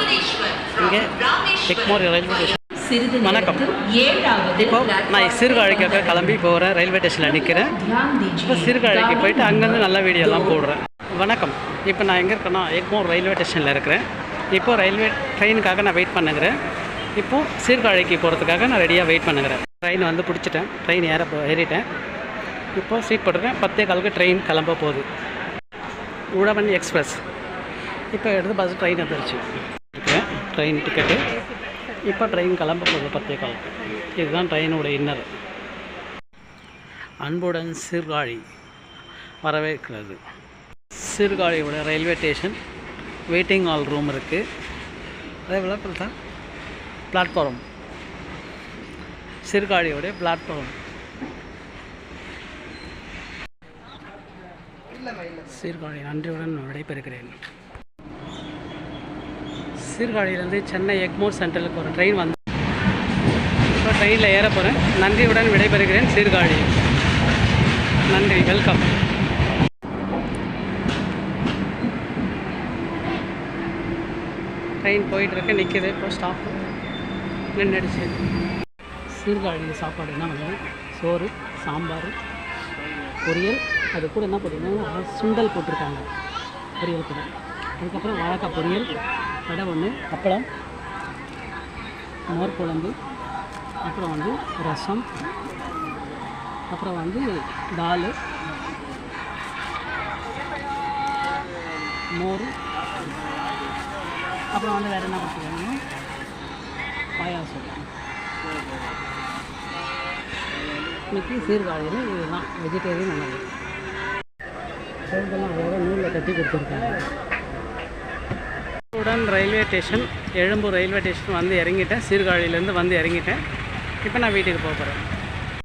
இங்கே Egmore railway station. வணக்கம். இப்போ நான் சீர்காழிக்காக கிளம்பி போகிறேன். ரயில்வே ஸ்டேஷனில் நிற்கிறேன். இப்போ சீர்காழிக்கு போயிட்டு அங்கேருந்து நல்ல வீடியோலாம் போடுறேன். வணக்கம். இப்போ நான் எங்கே இருக்கேன்னா எக்மோர் ரயில்வே ஸ்டேஷனில் இருக்கிறேன். இப்போது ரயில்வே ட்ரெயினுக்காக நான் வெயிட் பண்ணுகிறேன். இப்போது சீர்காழிக்கு போகிறதுக்காக நான் ரெடியாக வெயிட் பண்ணுகிறேன். ட்ரெயின் வந்து பிடிச்சிட்டேன். ட்ரெயின் ஏறிட்டேன். இப்போது சீட் போட்டுருக்கேன். 10:15 ட்ரெயின் கிளம்ப போகுது. உழவன் எக்ஸ்பிரஸ். இப்போ எடுத்து பார்த்து ட்ரெயின் வந்துருச்சு. Train ticket. இப்போ ட்ரெயின் கிளம்ப போகுது 10:15. இதுதான் ட்ரெயினோட இன்னர். அன்புடன் சீர்காழி வரவேற்கிறது. சீர்காழியோட railway station waiting hall room இருக்குது. அதே போல் தான் பிளாட்ஃபார்ம். சீர்காழியோடைய பிளாட்ஃபார்ம். சீர்காழி நன்றியுடன் விடைபெறுகிறேன். சீர்காழியிலேருந்து சென்னை எக்மோர் சென்ட்ரலுக்கு ஒரு ட்ரெயின் வந்து இப்போ ட்ரெயினில் ஏற போகிறேன். நன்றியுடன் விடைபெறுகிறேன். சீர்காழி நன்றி. வெல்கம். ட்ரெயின் போயிட்டுருக்கு. நிற்கிது. இப்போ ஸ்டாப் நின்றுடுச்சு. சீர்காழி சாப்பாடு என்ன பண்ணுறது? சோறு, சாம்பார், பொரியல். அது கூட என்ன போட்டிங்கன்னா சுண்டல் போட்டிருக்காங்க. பொரியல் கூட. அதுக்கப்புறம் வாழைக்காய் பொரியல், வடை ஒன்று, அப்பளம், மோர் குழம்பு, அப்புறம் வந்து ரசம், அப்புறம் வந்து தால், மோர், அப்புறம் வந்து வேறு என்ன கொடுத்துருக்காங்க? பாயாசம். இன்றைக்கி சீர்காழியில் இதுதான் வெஜிடேரியன் உணவு. சோம்பெல்லாம் அதோட நூலில் கட்டி கொடுத்துருக்காங்க. உடன் railway station, Egmore railway station வந்து இறங்கிட்டேன். சீர்காழியிலேருந்து வந்து இறங்கிட்டேன். இப்போ நான் வீட்டுக்கு போக போகிறேன்.